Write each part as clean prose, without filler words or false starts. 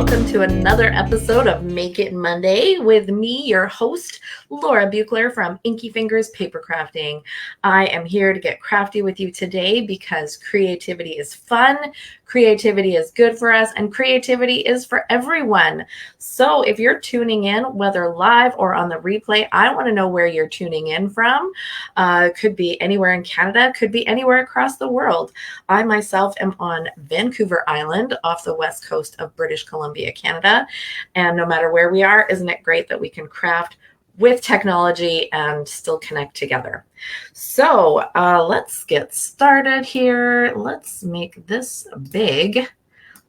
welcome to another episode of Make It Monday with me, your host, Laura Buechler from Inkyfingers Papercrafting. I am here to get crafty with you today because creativity is fun, creativity is good for us, and creativity is for everyone. So if you're tuning in, whether live or on the replay, I want to know where you're tuning in from. Could be anywhere in Canada, could be anywhere across the world. I myself am on Vancouver Island off the west coast of British Columbia, Canada. And no matter where we are, isn't it great that we can craft with technology and still connect together? So let's get started here. Let's make this big.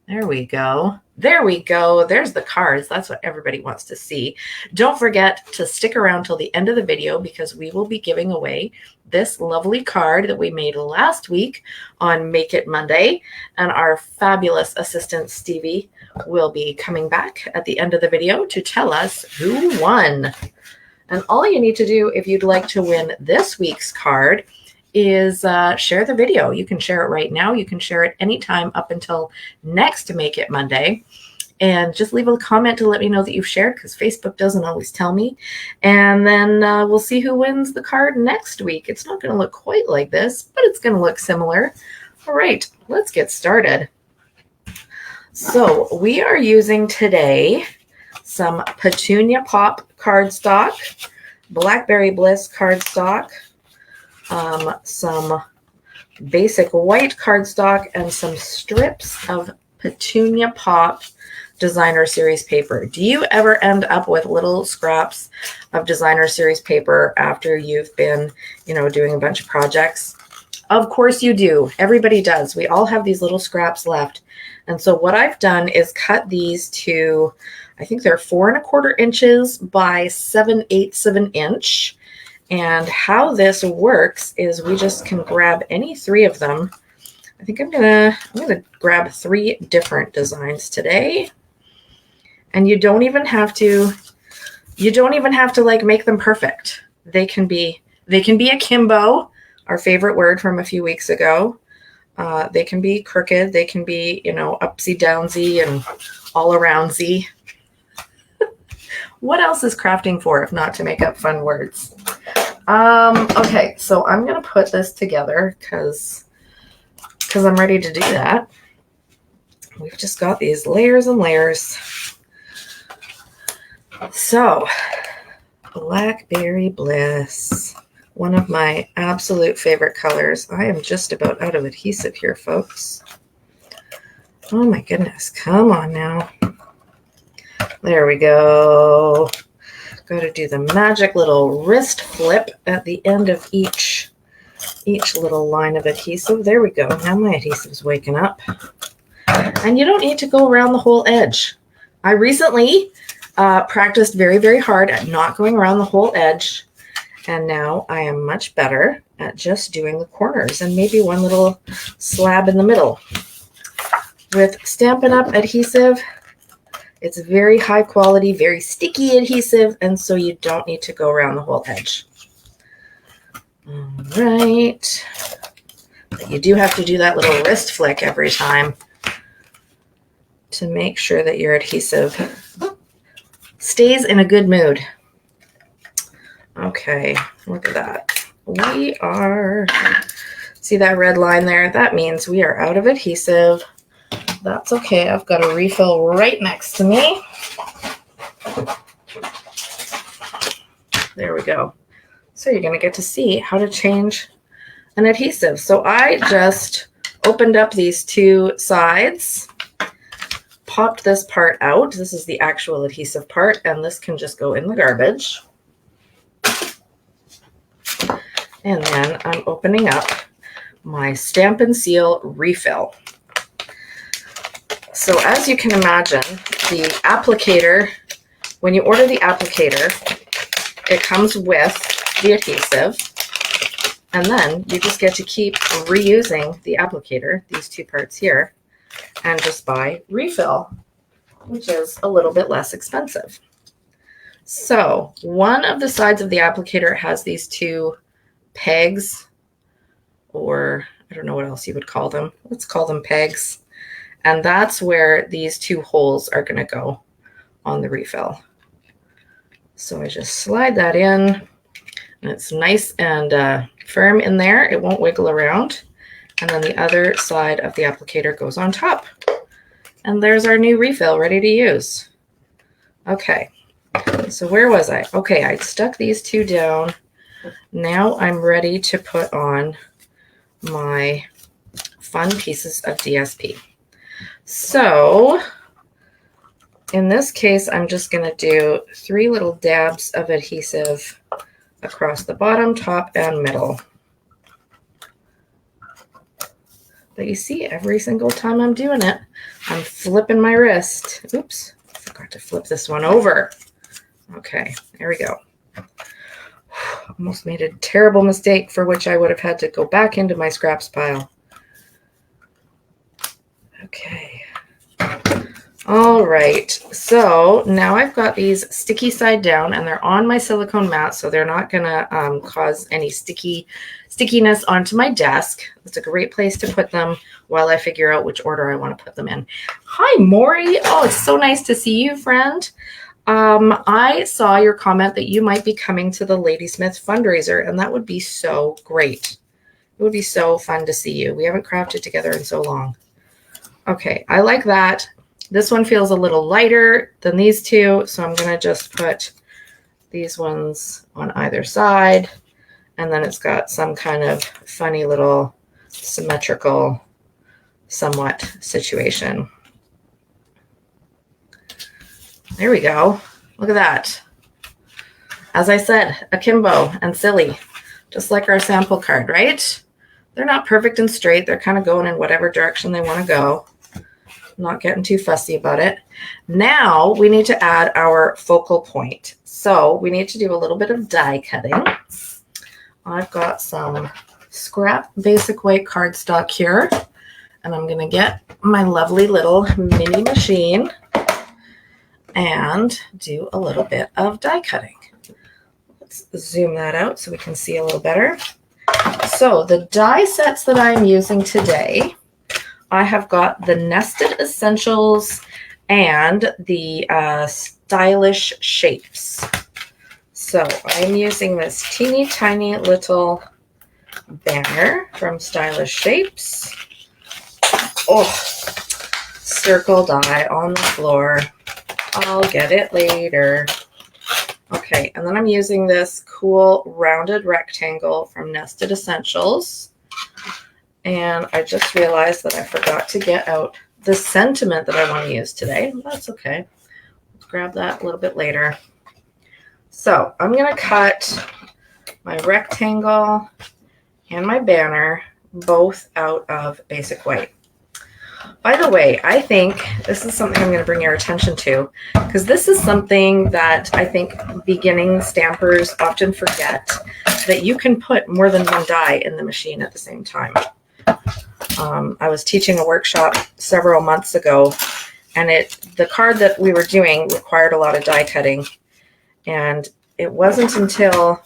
There we go. There we go. There's the cards. That's what everybody wants to see. Don't forget to stick around till the end of the video because we will be giving away this lovely card that we made last week on Make It Monday. And our fabulous assistant, Stevie, will be coming back at the end of the video to tell us who won. And all you need to do if you'd like to win this week's card is share the video. You can share it right now. You can share it anytime up until next Make It Monday. And just leave a comment to let me know that you've shared because Facebook doesn't always tell me. And then we'll see who wins the card next week. It's not going to look quite like this, but it's going to look similar. All right, let's get started. So we are using today some Petunia Pop cardstock, Blackberry Bliss cardstock, some basic white cardstock, and some strips of Petunia Pop designer series paper. Do you ever end up with little scraps of designer series paper after you've been, doing a bunch of projects? Of course you do. Everybody does. We all have these little scraps left. And so what I've done is cut these to, I think they're 4 1/4 inches by 7/8 of an inch. And how this works is we just can grab any 3 of them. I think I'm gonna grab 3 different designs today. And you don't even have to like make them perfect. They can be akimbo, our favorite word from a few weeks ago. They can be crooked, they can be, upsy downsy and all aroundsy. What else is crafting for if not to make up fun words? Okay, so I'm going to put this together because I'm ready to do that. We've just got these layers and layers. So, Blackberry Bliss, one of my absolute favorite colors. I am just about out of adhesive here, folks. Oh my goodness, come on now. There we go. Got to do the magic little wrist flip at the end of each little line of adhesive. There we go. Now my adhesive's waking up. And you don't need to go around the whole edge. I recently practiced very, very hard at not going around the whole edge. And now I am much better at just doing the corners and maybe one little slab in the middle. With Stampin' Up adhesive, it's very high quality, very sticky adhesive, and so you don't need to go around the whole edge. All right. But you do have to do that little wrist flick every time to make sure that your adhesive stays in a good mood. Okay, look at that. See that red line there? That means we are out of adhesive. That's okay. I've got a refill right next to me. There we go. So you're going to get to see how to change an adhesive. So I just opened up these 2 sides, popped this part out. This is the actual adhesive part, and this can just go in the garbage. And then I'm opening up my Stamp and Seal refill. So as you can imagine, the applicator, when you order the applicator, it comes with the adhesive, and then you just get to keep reusing the applicator, these 2 parts here, and just buy refill, which is a little bit less expensive. So one of the sides of the applicator has these 2 pegs, or I don't know what else you would call them. Let's call them pegs. And that's where these two holes are going to go on the refill. So I just slide that in, and it's nice and firm in there. It won't wiggle around. And then the other side of the applicator goes on top. And there's our new refill ready to use. Okay, so where was I? Okay, I stuck these two down. Now I'm ready to put on my fun pieces of DSP. So in this case, I'm just going to do 3 little dabs of adhesive across the bottom, top, and middle. But you see, every single time I'm doing it, I'm flipping my wrist. Oops, forgot to flip this one over. Okay, there we go. Almost made a terrible mistake for which I would have had to go back into my scraps pile. Okay. All right, so now I've got these sticky side down, and they're on my silicone mat, so they're not going to cause any stickiness onto my desk. It's a great place to put them while I figure out which order I want to put them in. Hi, Maury. Oh, it's so nice to see you, friend. I saw your comment that you might be coming to the Ladysmith fundraiser, and that would be so great. It would be so fun to see you. We haven't crafted together in so long. Okay, I like that. This one feels a little lighter than these two, so I'm going to just put these ones on either side, and then it's got some kind of funny little symmetrical somewhat situation. There we go. Look at that. As I said, akimbo and silly, just like our sample card, right? They're not perfect and straight. They're kind of going in whatever direction they want to go. Not getting too fussy about it. Now we need to add our focal point. So we need to do a little bit of die cutting. I've got some scrap basic white cardstock here, and I'm going to get my lovely little mini machine and do a little bit of die cutting. Let's zoom that out so we can see a little better. So the die sets that I'm using today, I have got the Nested Essentials and the Stylish Shapes. So I'm using this teeny tiny little banner from Stylish Shapes. Oh, circle die on the floor. I'll get it later. Okay, and then I'm using this cool rounded rectangle from Nested Essentials. And I just realized that I forgot to get out the sentiment that I want to use today. That's okay. Let's grab that a little bit later. So I'm going to cut my rectangle and my banner both out of basic white. By the way, I think this is something I'm going to bring your attention to, because this is something that I think beginning stampers often forget, that you can put more than one die in the machine at the same time. I was teaching a workshop several months ago, and the card that we were doing required a lot of die cutting. And it wasn't until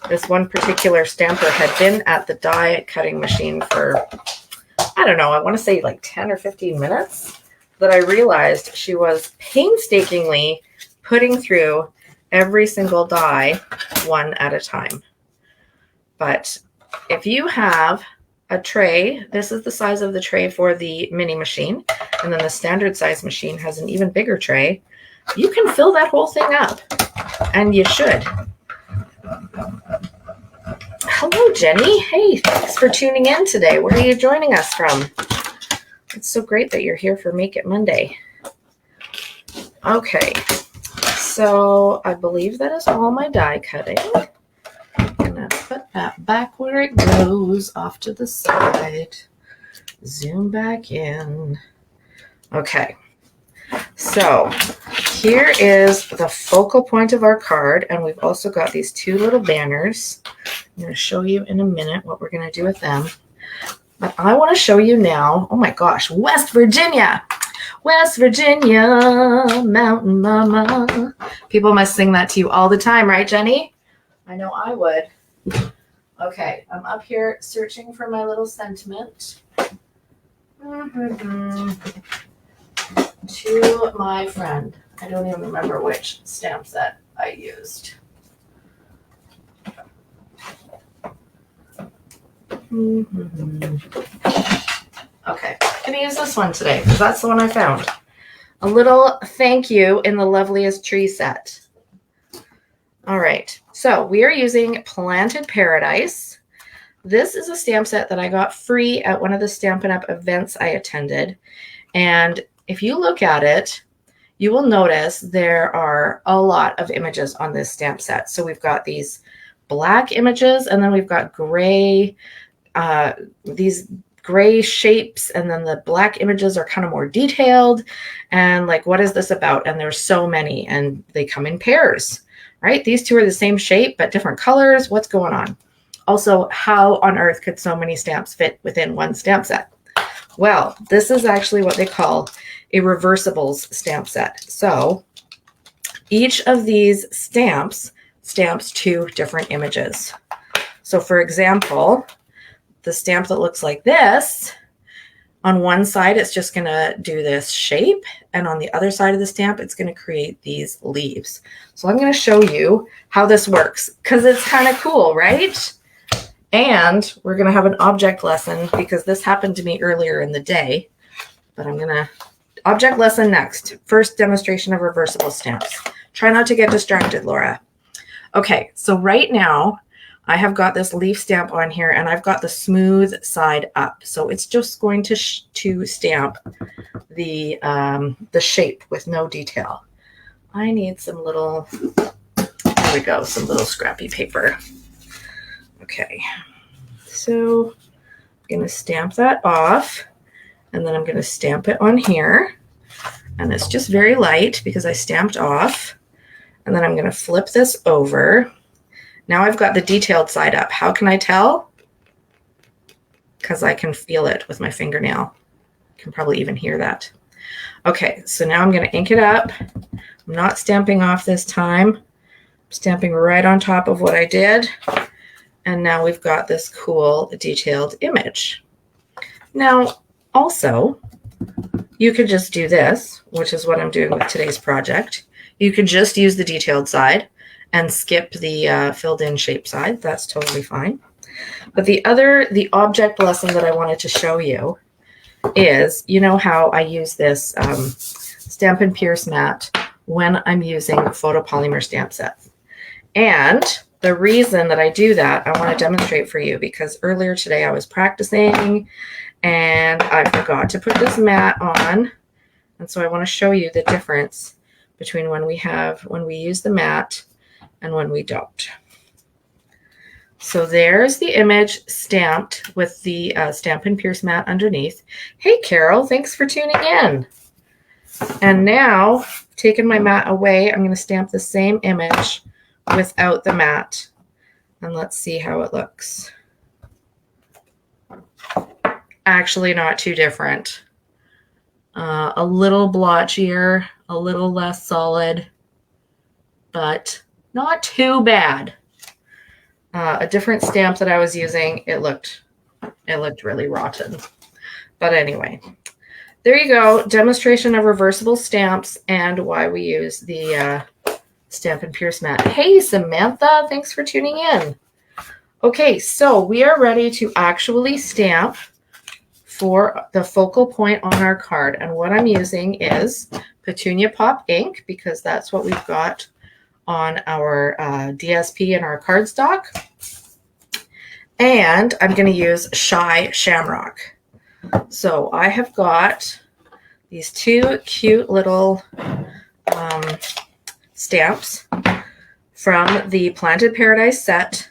this one particular stamper had been at the die cutting machine for, I don't know, I want to say like 10 or 15 minutes, that I realized she was painstakingly putting through every single die one at a time. But if you have a tray, this is the size of the tray for the mini machine, and then the standard size machine has an even bigger tray, you can fill that whole thing up, and you should. Hello, Jenny. Hey, thanks for tuning in today. Where are you joining us from? It's so great that you're here for Make It Monday. Okay, so I believe that is all my die cutting. I'm gonna put that back where it goes, off to the side. Zoom back in. Okay, so here is the focal point of our card, and we've also got these two little banners. I'm going to show you in a minute what we're going to do with them. But I want to show you now, oh my gosh, West Virginia. West Virginia, Mountain Mama. People must sing that to you all the time, right, Jenny? I know I would. Okay, I'm up here searching for my little sentiment. To my friend. I don't even remember which stamp set I used. Okay, I'm gonna use this one today because that's the one I found. A little thank you in the loveliest tree set. All right, so we are using Planted Paradise. This is a stamp set that I got free at one of the Stampin' Up events I attended. And if you look at it, you will notice there are a lot of images on this stamp set. So we've got these black images, and then we've got gray, these gray shapes, and then the black images are kind of more detailed. And like, what is this about? And there's so many, and they come in pairs, right? These two are the same shape, but different colors. What's going on? Also, how on earth could so many stamps fit within one stamp set? Well, this is actually what they call a reversibles stamp set. So each of these stamps stamps two different images. So for example, the stamp that looks like this, on one side, it's just going to do this shape. And on the other side of the stamp, it's going to create these leaves. So I'm going to show you how this works because it's kind of cool, right? And we're going to have an object lesson because this happened to me earlier in the day. But I'm going to object lesson next. First demonstration of reversible stamps. Try not to get distracted, Laura. Okay, so right now I have got this leaf stamp on here and I've got the smooth side up. So it's just going to stamp the shape with no detail. I need some little, here we go, some little scrappy paper. Okay, so I'm going to stamp that off, and then I'm going to stamp it on here, and it's just very light because I stamped off, and then I'm going to flip this over. Now I've got the detailed side up. How can I tell? Because I can feel it with my fingernail. You can probably even hear that. Okay, so now I'm going to ink it up. I'm not stamping off this time. I'm stamping right on top of what I did. And now we've got this cool detailed image. Now, also, you could just do this, which is what I'm doing with today's project. You could just use the detailed side and skip the filled in shape side. That's totally fine. But the object lesson that I wanted to show you is, you know how I use this Stampin' Pierce mat when I'm using photopolymer stamp sets. And the reason that I do that, I want to demonstrate for you because earlier today I was practicing and I forgot to put this mat on. And so I want to show you the difference between when we use the mat and when we don't. So there's the image stamped with the Stampin' Pierce mat underneath. Hey, Carol, thanks for tuning in. And now, taking my mat away, I'm going to stamp the same image without the mat. And let's see how it looks. Actually, not too different. A little blotchier, a little less solid, but not too bad. A different stamp that I was using, it looked really rotten. But anyway, there you go. Demonstration of reversible stamps and why we use the Stampin' Pierce mat. Hey, Samantha, thanks for tuning in. Okay, so we are ready to actually stamp for the focal point on our card. And what I'm using is Petunia Pop ink because that's what we've got on our DSP and our cardstock. And I'm going to use Shy Shamrock. So I have got these two cute little stamps from the Planted Paradise set.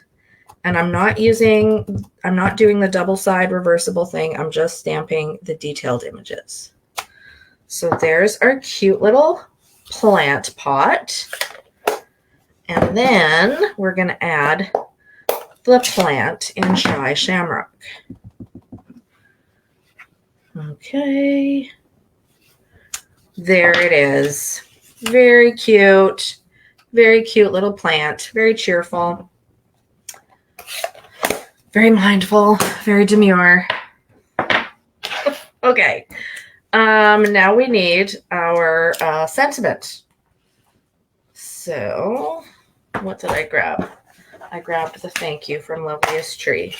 And I'm not doing the double side reversible thing. I'm just stamping the detailed images. So there's our cute little plant pot. And then we're going to add the plant in Shy Shamrock. Okay. There it is. Very cute little plant. Very cheerful. Very mindful. Very demure. Okay. Now we need our sentiment. So what did I grab? I grabbed the thank you from Loveliest Tree.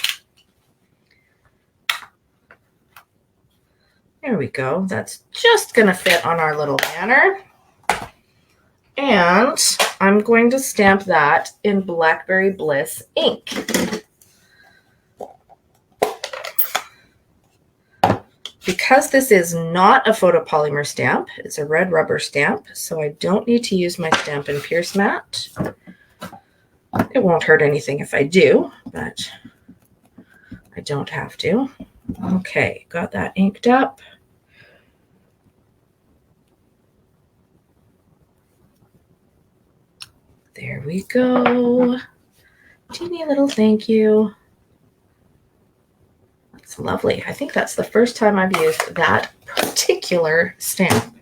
There we go. That's just going to fit on our little banner. And I'm going to stamp that in Blackberry Bliss ink. Because this is not a photopolymer stamp, it's a red rubber stamp, so I don't need to use my Stampin' Pierce mat. It won't hurt anything if I do, but I don't have to. Okay, got that inked up. There we go. Teeny little thank you. That's lovely. I think that's the first time I've used that particular stamp.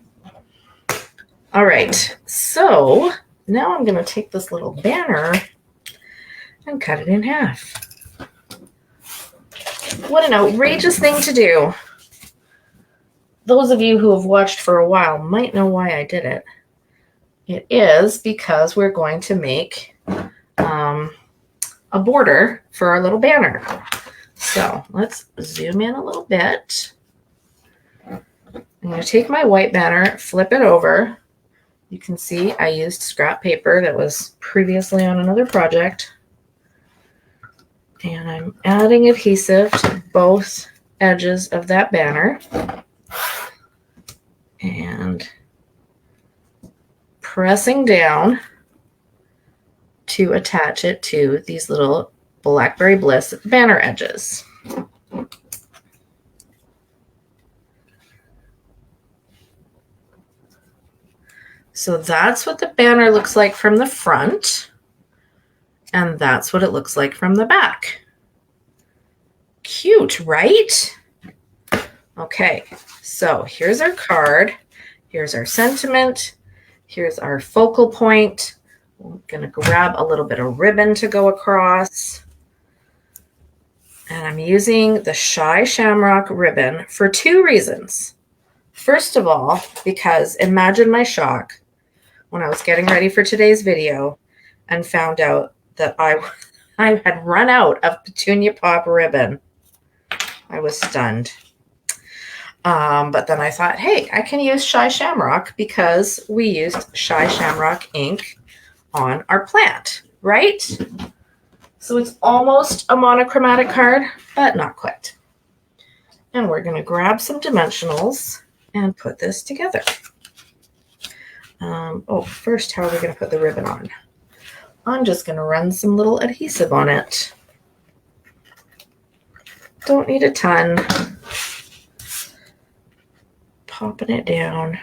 All right, so now I'm going to take this little banner and cut it in half. What an outrageous thing to do. Those of you who have watched for a while might know why I did it. It is because we're going to make a border for our little banner. So let's zoom in a little bit. I'm going to take my white banner, flip it over. You can see I used scrap paper that was previously on another project. And I'm adding adhesive to both edges of that banner. And pressing down to attach it to these little Blackberry Bliss banner edges. So that's what the banner looks like from the front, and that's what it looks like from the back. Cute, right? Okay, so here's our card. Here's our sentiment. Here's our focal point. I'm going to grab a little bit of ribbon to go across. And I'm using the Shy Shamrock ribbon for two reasons. First of all, because imagine my shock when I was getting ready for today's video and found out that I had run out of Petunia Pop ribbon. I was stunned. But then I thought, hey, I can use Shy Shamrock because we used Shy Shamrock ink on our plant, right? So it's almost a monochromatic card, but not quite. And we're going to grab some dimensionals and put this together. First, how are we going to put the ribbon on? I'm just going to run some little adhesive on it. Don't need a ton. Popping it down.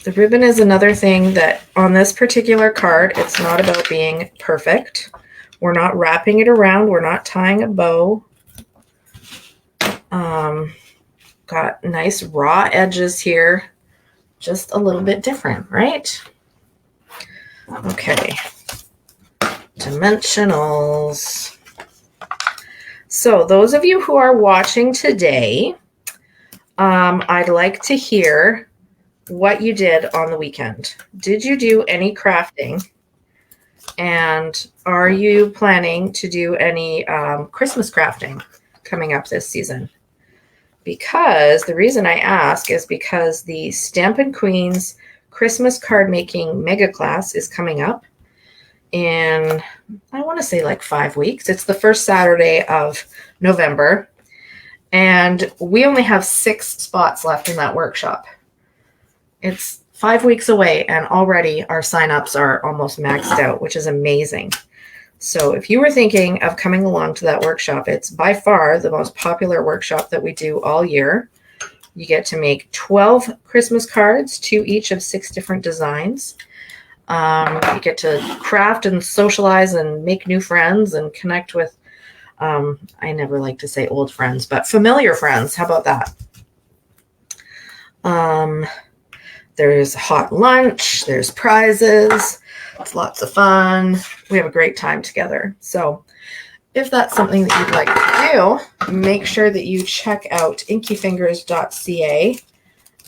The ribbon is another thing that on this particular card, it's not about being perfect. We're not wrapping it around. We're not tying a bow. Got nice raw edges here. Just a little bit different, right? Okay. Dimensionals. So those of you who are watching today, I'd like to hear what you did on the weekend. Did you do any crafting? And are you planning to do any Christmas crafting coming up this season? Because the reason I ask is because the Stampin' Queens Christmas card making mega class is coming up in, I want to say like 5 weeks. It's the first Saturday of November. And we only have 6 spots left in that workshop. It's 5 weeks away, and already our signups are almost maxed out, which is amazing. So if you were thinking of coming along to that workshop, it's by far the most popular workshop that we do all year. You get to make 12 Christmas cards, 2 each of 6 different designs. You get to craft and socialize and make new friends and connect with, I never like to say old friends, but familiar friends. How about that? There's hot lunch, there's prizes, it's lots of fun. We have a great time together. So if that's something that you'd like to do, make sure that you check out inkyfingers.ca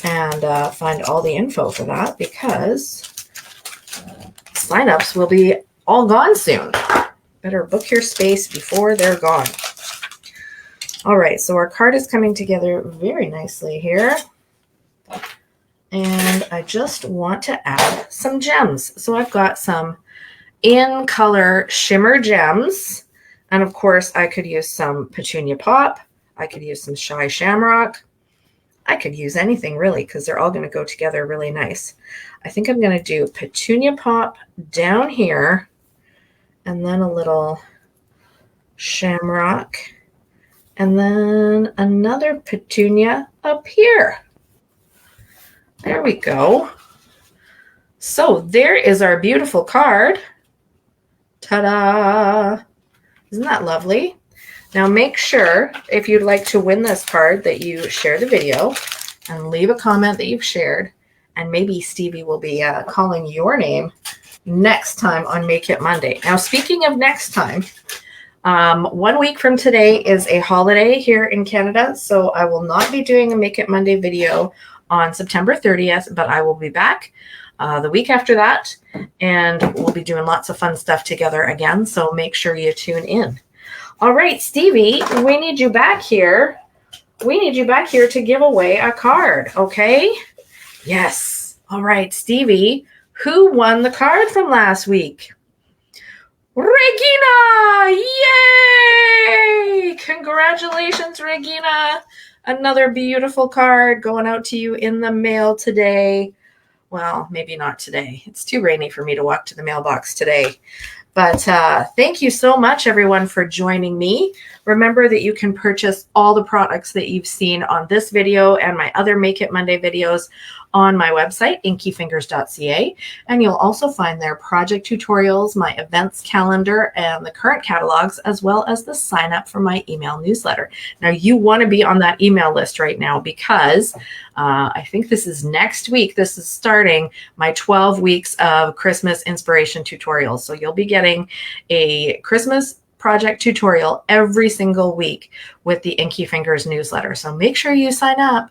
and find all the info for that, because signups will be all gone soon. Better book your space before they're gone. All right, so our card is coming together very nicely here. And I just want to add some gems. So I've got some in color shimmer gems. And of course, I could use some petunia pop. I could use some shy shamrock. I could use anything really, because they're all going to go together really nice. I think I'm going to do petunia pop down here, and then a little shamrock, and then another petunia up here. There we go. So there is our beautiful card. Ta-da! Isn't that lovely? Now make sure, if you'd like to win this card, that you share the video and leave a comment that you've shared. And maybe Stevie will be calling your name next time on Make It Monday. Now, speaking of next time, 1 week from today is a holiday here in Canada, so I will not be doing a Make It Monday video on September 30th, but I will be back the week after that, and we'll be doing lots of fun stuff together again, so make sure you tune in. All right, Stevie, we need you back here. We need you back here to give away a card, okay? Yes. All right, Stevie, who won the card from last week? Regina! Yay! Congratulations, Regina. Another beautiful card going out to you in the mail today. Well, maybe not today. It's too rainy for me to walk to the mailbox today. But thank you so much, everyone, for joining me. Remember that you can purchase all the products that you've seen on this video and my other Make It Monday videos on my website, inkyfingers.ca. And you'll also find their project tutorials, my events calendar, and the current catalogs, as well as the sign up for my email newsletter. Now, you want to be on that email list right now, because I think this is next week. This is starting my 12 weeks of Christmas inspiration tutorials. So you'll be getting a Christmas project tutorial every single week with the Inkyfingers newsletter. So make sure you sign up.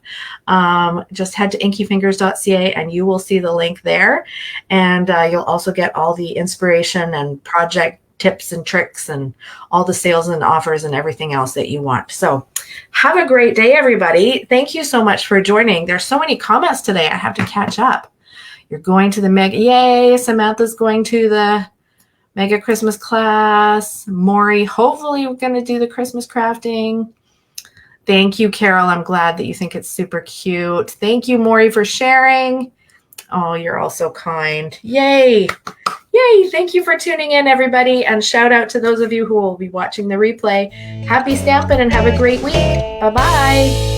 Just head to inkyfingers.ca and you will see the link there. And you'll also get all the inspiration and project tips and tricks and all the sales and offers and everything else that you want. So have a great day, everybody. Thank you so much for joining. There's so many comments today. I have to catch up. You're going to the mega. Yay. Samantha's going to the mega Christmas class. Maury, hopefully we're going to do the Christmas crafting. Thank you, Carol. I'm glad that you think it's super cute. Thank you, Maury, for sharing. Oh, you're all so kind. Yay. Yay. Thank you for tuning in, everybody. And shout out to those of you who will be watching the replay. Happy stamping and have a great week. Bye-bye.